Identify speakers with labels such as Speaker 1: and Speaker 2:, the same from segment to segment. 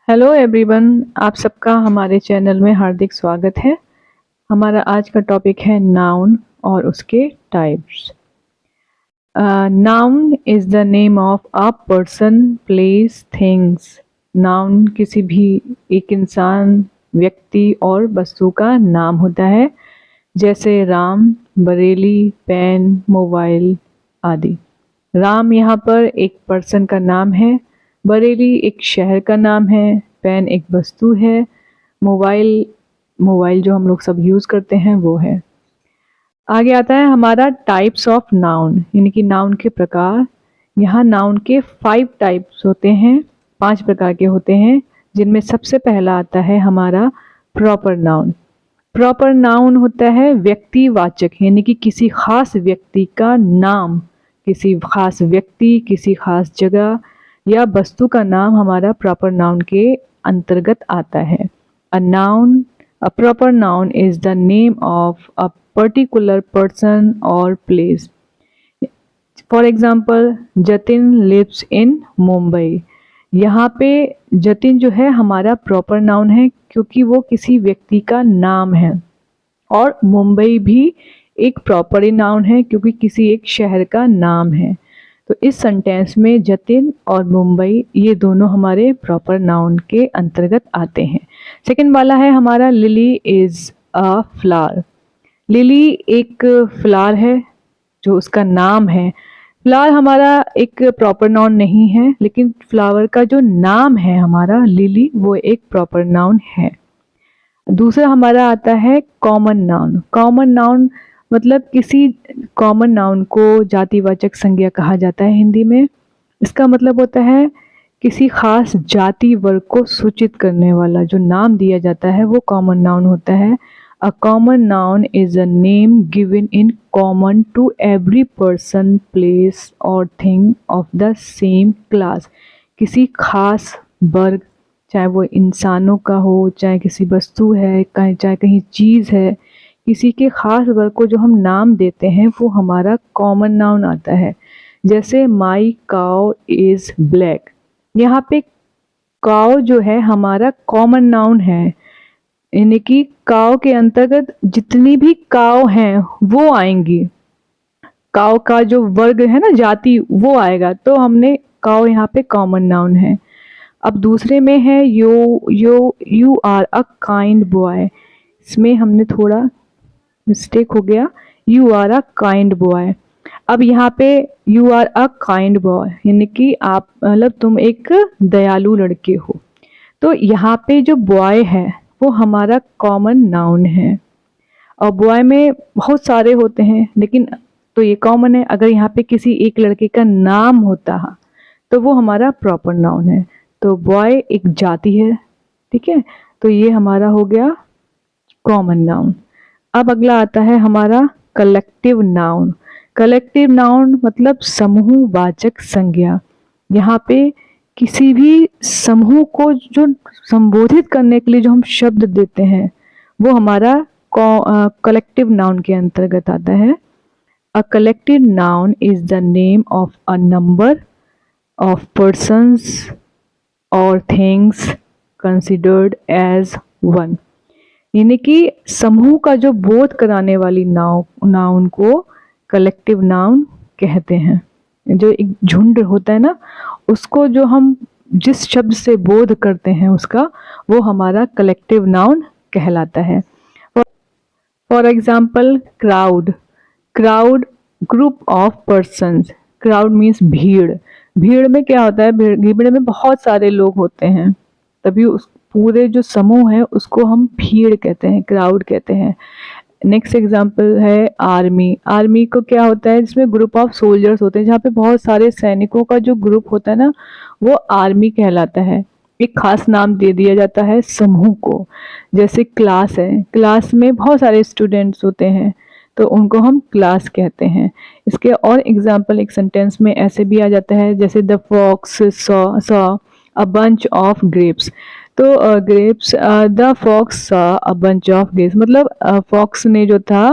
Speaker 1: Hello everyone, आप सबका हमारे चैनल में हार्दिक स्वागत है। हमारा आज का टॉपिक है नाउन और उसके types. Noun is the name of a person, place, things. Noun किसी भी एक इंसान, व्यक्ति और वस्तु का नाम होता है, जैसे राम, बरेली, पेन, मोबाइल आदि। राम यहाँ पर एक पर्सन का नाम है, बरेली एक शहर का नाम है, पेन एक वस्तु है, मोबाइल मोबाइल जो हम लोग सब यूज़ करते हैं वो है। आगे आता है हमारा टाइप्स ऑफ नाउन, यानी कि नाउन के प्रकार। यहाँ नाउन के 5 टाइप्स होते हैं, 5 प्रकार के होते हैं, जिनमें सबसे पहला आता है हमारा प्रॉपर नाउन। प्रॉपर नाउन होता है व्यक्तिवाचक, यानी कि किसी खास व्यक्ति का नाम, किसी खास व्यक्ति, किसी खास जगह या वस्तु का नाम हमारा प्रॉपर नाउन के अंतर्गत आता है। A proper noun is the name of a particular person और place. For example, Jatin lives in Mumbai. यहाँ पे जतिन जो है हमारा प्रॉपर नाउन है, क्योंकि वो किसी व्यक्ति का नाम है। और मुंबई भी एक प्रॉपर नाउन है, क्योंकि किसी एक शहर का नाम है। तो इस सेंटेंस में जतिन और मुंबई ये दोनों हमारे प्रॉपर नाउन के अंतर्गत आते हैं। सेकंड वाला है हमारा lily is a flower. Lily एक फ्लावर है जो उसका नाम है। फ्लावर हमारा एक प्रॉपर नाउन नहीं है, लेकिन फ्लावर का जो नाम है हमारा लिली, वो एक प्रॉपर नाउन है। दूसरा हमारा आता है कॉमन नाउन। कॉमन नाउन मतलब किसी कॉमन नाउन को जातिवाचक संज्ञा कहा जाता है हिंदी में। इसका मतलब होता है किसी खास जाति वर्ग को सूचित करने वाला जो नाम दिया जाता है वो कॉमन नाउन होता है। A common noun is a name given in common to every person, place और thing of the same class. किसी खास वर्ग, चाहे वो इंसानों का हो, चाहे किसी वस्तु है, चाहे कहीं चीज़ है, किसी के खास वर्ग को जो हम नाम देते हैं वो हमारा कॉमन नाउन आता है। जैसे माई काउ इज़ ब्लैक। यहाँ पे काउ जो है हमारा कॉमन नाउन है, यानी कि काउ के अंतर्गत जितनी भी काउ हैं वो आएंगी। काउ का जो वर्ग है ना, जाति, वो आएगा, तो हमने काउ यहाँ पे कॉमन नाउन है। अब दूसरे में है you are a kind boy. इसमें हमने थोड़ा मिस्टेक हो गया, you are a kind boy. अब यहाँ पे you are a kind boy यानी कि आप, मतलब तुम एक दयालु लड़के हो। तो यहाँ पे जो बॉय है वो हमारा कॉमन नाउन है। और बॉय में बहुत सारे होते हैं, लेकिन तो ये कॉमन है। अगर यहाँ पे किसी एक लड़के का नाम होता तो वो हमारा प्रॉपर नाउन है। तो बॉय एक जाति है, ठीक है। तो ये हमारा हो गया कॉमन नाउन। अब अगला आता है हमारा कलेक्टिव नाउन। कलेक्टिव नाउन मतलब समूहवाचक संज्ञा। यहाँ पे किसी भी समूह को जो संबोधित करने के लिए जो हम शब्द देते हैं वो हमारा कलेक्टिव नाउन के अंतर्गत आता है। A collective noun is the name of a number of persons और थिंग्स कंसिडर्ड एज वन। यानी कि समूह का जो बोध कराने वाली नाउन को कलेक्टिव नाउन कहते हैं। जो एक झुंड होता है ना, उसको जो हम जिस शब्द से बोध करते हैं उसका, वो हमारा कलेक्टिव नाउन कहलाता है। For example, crowd. Crowd group of persons. Crowd means भीड़। भीड़ में क्या होता है, भीड़ में बहुत सारे लोग होते हैं, तभी उस पूरे जो समूह है उसको हम भीड़ कहते हैं, क्राउड कहते हैं। नेक्स्ट एग्जाम्पल है आर्मी। आर्मी को क्या होता है, जिसमें ग्रुप ऑफ सोल्जर्स होते हैं, जहाँ पे बहुत सारे सैनिकों का जो ग्रुप होता है ना, वो आर्मी कहलाता है। एक खास नाम दे दिया जाता है समूह को। जैसे क्लास है, क्लास में बहुत सारे स्टूडेंट्स होते हैं, तो उनको हम क्लास कहते हैं। इसके और एग्जाम्पल एक सेंटेंस में ऐसे भी आ जाता है, जैसे the fox saw a bunch of grapes. तो grapes, the fox saw a bunch of grapes मतलब फॉक्स ने जो था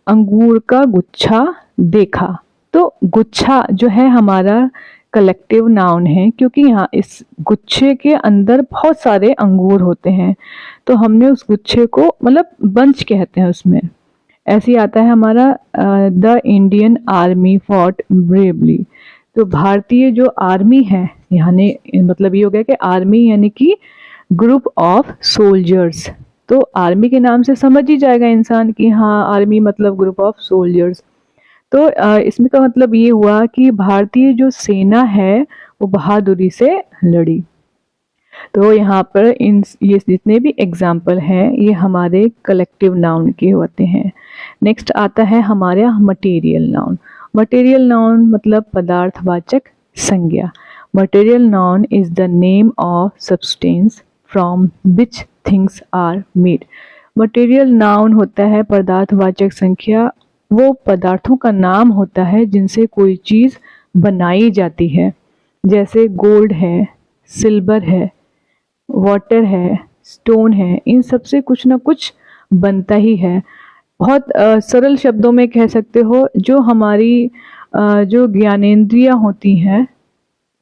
Speaker 1: अंगूर का गुच्छा देखा। तो गुच्छा जो है हमारा कलेक्टिव नाउन है क्योंकि यहाँ इस गुच्छे के अंदर बहुत सारे अंगूर होते हैं, तो हमने उस गुच्छे को मतलब बंच कहते हैं उसमें। ऐसे ही आता है हमारा the Indian army fought bravely. तो भारतीय जो आर्मी है, यानी मतलब ये हो गया कि आर्मी यानी कि ग्रुप ऑफ सोल्जर्स। तो आर्मी के नाम से समझ ही जाएगा इंसान कि हाँ आर्मी मतलब ग्रुप ऑफ सोल्जर्स। तो इसमें का मतलब ये हुआ कि भारतीय जो सेना है वो बहादुरी से लड़ी। तो यहाँ पर ये जितने भी एग्जाम्पल हैं ये हमारे कलेक्टिव नाउन के होते हैं। नेक्स्ट आता है हमारे मटेरियल नाउन। मटेरियल नाउन मतलब पदार्थवाचक संज्ञा। Material noun is the name of substance from which things are made. Material noun होता है पदार्थवाचक संख्या, वो पदार्थों का नाम होता है जिनसे कोई चीज़ बनाई जाती है। जैसे गोल्ड है, सिल्वर है, वाटर है, स्टोन है, इन सब से कुछ ना कुछ बनता ही है। बहुत सरल शब्दों में कह सकते हो, जो हमारी जो ज्ञानेंद्रियाँ होती हैं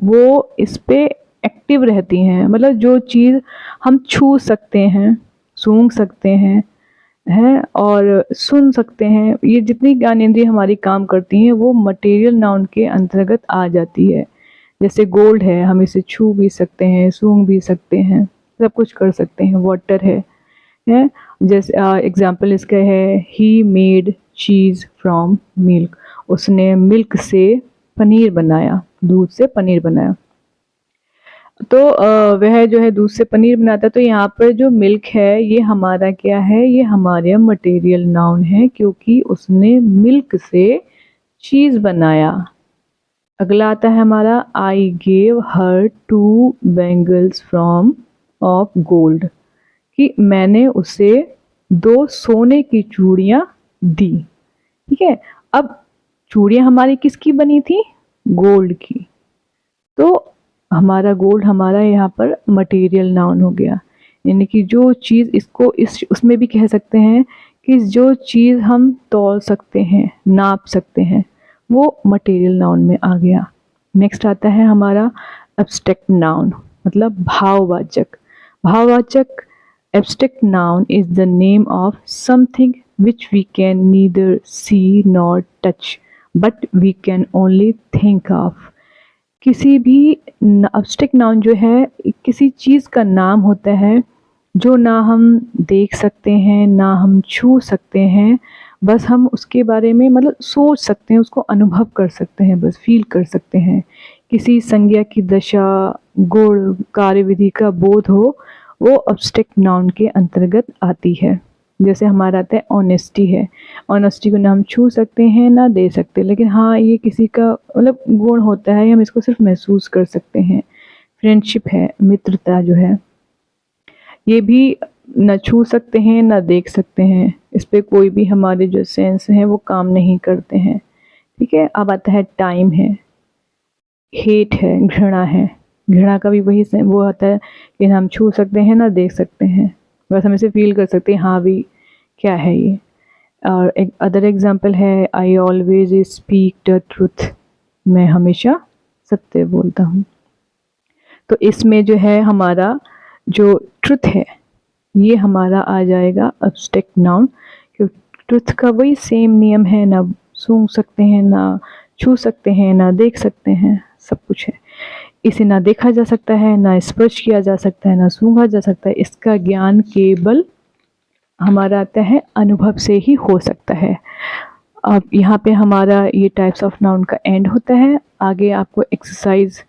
Speaker 1: वो इस पे एक्टिव रहती हैं। मतलब जो चीज़ हम छू सकते हैं, सूंघ सकते हैं और सुन सकते हैं, ये जितनी ज्ञानेंद्रिय हमारी काम करती हैं वो मटेरियल नाउन के अंतर्गत आ जाती है। जैसे गोल्ड है, हम इसे छू भी सकते हैं, सूंघ भी सकते हैं, सब कुछ कर सकते हैं। वाटर है जैसे एग्जाम्पल इसका है he made cheese from milk. उसने मिल्क से पनीर बनाया, दूध से पनीर बनाया। तो वह जो है दूध से पनीर बनाता है। तो यहाँ पर जो मिल्क है ये हमारा क्या है, ये हमारे मटेरियल नाउन है क्योंकि उसने मिल्क से चीज़ बनाया। अगला आता है हमारा I gave her 2 bangles from of gold, कि मैंने उसे 2 सोने की चूड़ियाँ दी। ठीक है, अब चूड़ियाँ हमारी किसकी बनी थी, गोल्ड की। तो हमारा गोल्ड हमारा यहाँ पर मटेरियल नाउन हो गया, यानी कि जो चीज़ इसको उसमें भी कह सकते हैं कि जो चीज़ हम तौल सकते हैं, नाप सकते हैं, वो मटेरियल नाउन में आ गया। नेक्स्ट आता है हमारा एब्स्ट्रैक्ट नाउन, मतलब भाववाचक। भाववाचक abstract noun is the name of something which we can neither see nor touch but we can only think of. किसी भी एब्स्ट्रैक्ट नाउन जो है किसी चीज़ का नाम होता है जो ना हम देख सकते हैं, ना हम छू सकते हैं, बस हम उसके बारे में मतलब सोच सकते हैं, उसको अनुभव कर सकते हैं, बस फील कर सकते हैं। किसी संज्ञा की दशा, गुण, कार्यविधि का बोध हो, वो एब्स्ट्रैक्ट नाउन के अंतर्गत आती है। जैसे हमारा आता है ऑनेस्टी है। ऑनेस्टी को ना हम छू सकते हैं ना दे सकते, लेकिन हाँ ये किसी का मतलब गुण होता है, हम इसको सिर्फ महसूस कर सकते हैं। फ्रेंडशिप है, मित्रता जो है, ये भी न छू सकते हैं ना देख सकते हैं, इस पे कोई भी हमारे जो सेंस हैं वो काम नहीं करते हैं। ठीक है, अब आता है टाइम है, हेट है, घृणा है। घृणा का भी वही वो आता है कि हम छू सकते हैं ना देख सकते हैं, बस हम इसे फील कर सकते हैं, हाँ भी क्या है ये। और एक अदर एग्जांपल है I always speak the truth, मैं हमेशा सत्य बोलता हूँ। तो इसमें जो है हमारा जो ट्रुथ है ये हमारा आ जाएगा एब्स्ट्रैक्ट नाउन, क्योंकि ट्रुथ का वही सेम नियम है, ना सूंघ सकते हैं, ना छू सकते हैं, ना देख सकते हैं, सब कुछ है। इसे ना देखा जा सकता है, ना स्पर्श किया जा सकता है, ना सूंघा जा सकता है। इसका ज्ञान केवल हमारा आता है अनुभव से ही हो सकता है। अब यहाँ पे हमारा ये टाइप्स ऑफ नाउन का एंड होता है। आगे आपको एक्सरसाइज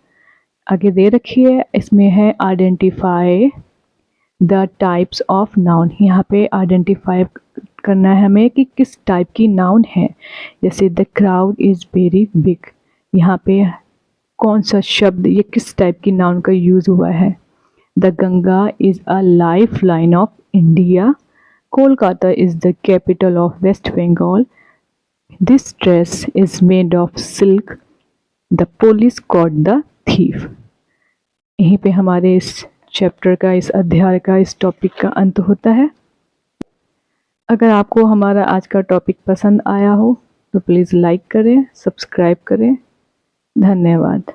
Speaker 1: आगे दे रखी है, इसमें है identify the types of noun. यहाँ पे आइडेंटिफाई करना है हमें कि किस टाइप की नाउन है। जैसे the crowd is very big, यहाँ पे कौन सा शब्द ये किस टाइप की नाउन का यूज़ हुआ है। The Ganga is a lifeline of India, Kolkata is the capital of West Bengal, this dress is made of silk, the police caught the thief. यहीं पे हमारे इस चैप्टर का, इस अध्याय का, इस टॉपिक का अंत होता है। अगर आपको हमारा आज का टॉपिक पसंद आया हो तो प्लीज़ लाइक करें, सब्सक्राइब करें। धन्यवाद।